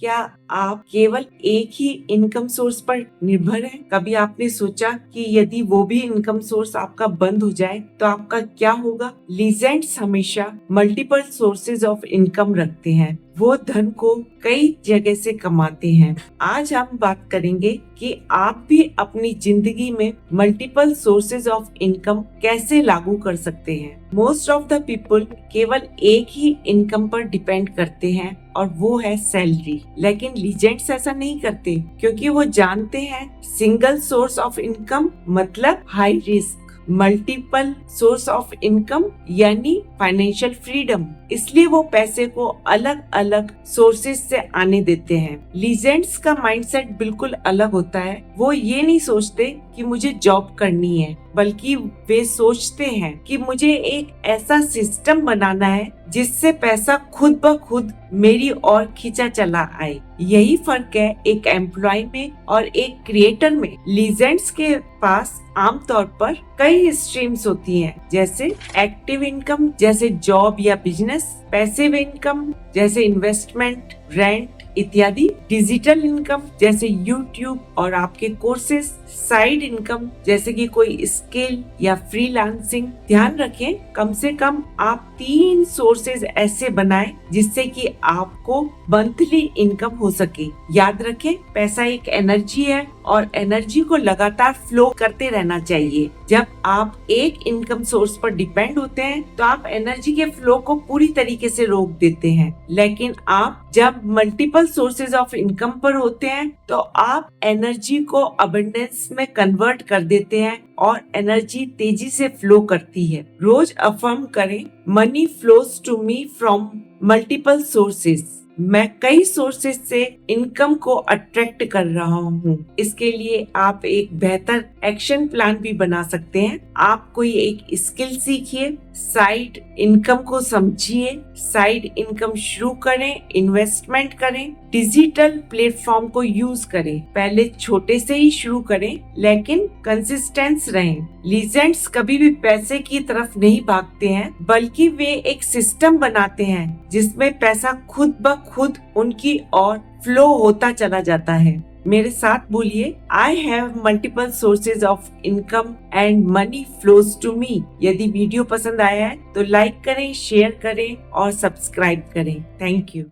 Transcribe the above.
क्या आप केवल एक ही इनकम सोर्स पर निर्भर हैं? कभी आपने सोचा कि यदि वो भी इनकम सोर्स आपका बंद हो जाए तो आपका क्या होगा? लीजेंड्स हमेशा मल्टीपल सोर्सेज ऑफ इनकम रखते हैं। वो धन को कई जगह से कमाते हैं। आज हम बात करेंगे कि आप भी अपनी जिंदगी में मल्टीपल सोर्सेज ऑफ इनकम कैसे लागू कर सकते हैं। मोस्ट ऑफ द पीपल केवल एक ही इनकम पर डिपेंड करते हैं और वो है सैलरी। लेकिन लीजेंड्स ऐसा नहीं करते क्योंकि वो जानते हैं सिंगल सोर्स ऑफ इनकम मतलब high risk, multiple source of income यानी फाइनेंशियल फ्रीडम। इसलिए वो पैसे को अलग अलग सोर्सेज से आने देते हैं। लीजेंड्स का माइंडसेट बिल्कुल अलग होता है। वो ये नहीं सोचते कि मुझे जॉब करनी है, बल्कि वे सोचते हैं कि मुझे एक ऐसा सिस्टम बनाना है जिससे पैसा खुद ब खुद मेरी ओर खींचा चला आए। यही फर्क है एक एम्प्लॉय में और एक क्रिएटर में। लीजेंड्स के पास आमतौर पर कई स्ट्रीम्स होती हैं, जैसे एक्टिव इनकम जैसे जॉब या बिजनेस, पैसिव इनकम जैसे इन्वेस्टमेंट, रेंट इत्यादि, डिजिटल इनकम जैसे यूट्यूब और आपके कोर्सेज, साइड इनकम जैसे कि कोई स्किल या फ्रीलांसिंग। ध्यान रखें कम से कम आप 3 सोर्सेज ऐसे बनाएं जिससे कि आपको मंथली इनकम हो सके। याद रखें पैसा एक एनर्जी है और एनर्जी को लगातार फ्लो करते रहना चाहिए। जब आप एक इनकम सोर्स पर डिपेंड होते हैं तो आप एनर्जी के फ्लो को पूरी तरीके से रोक देते हैं। लेकिन आप जब मल्टीपल सोर्सेज ऑफ इनकम पर होते हैं तो आप एनर्जी को अबंडेंस में कन्वर्ट कर देते हैं और एनर्जी तेजी से फ्लो करती है। रोज अफर्म करें, money flows to me from multiple sources. मैं कई सोर्सेज से इनकम को अट्रैक्ट कर रहा हूँ। इसके लिए आप एक बेहतर एक्शन प्लान भी बना सकते हैं। आप कोई एक स्किल सीखिए, साइड इनकम को समझिए, साइड इनकम शुरू करें, इन्वेस्टमेंट करें, डिजिटल प्लेटफॉर्म को यूज करें। पहले छोटे से ही शुरू करें लेकिन कंसिस्टेंस रहें। लीजेंड्स कभी भी पैसे की तरफ नहीं भागते हैं, बल्कि वे एक सिस्टम बनाते हैं जिसमें पैसा खुद ब खुद उनकी ओर फ्लो होता चला जाता है। मेरे साथ बोलिए, I have multiple sources of income and money flows to me. यदि वीडियो पसंद आया है तो लाइक करें, शेयर करें और सब्सक्राइब करें। Thank you.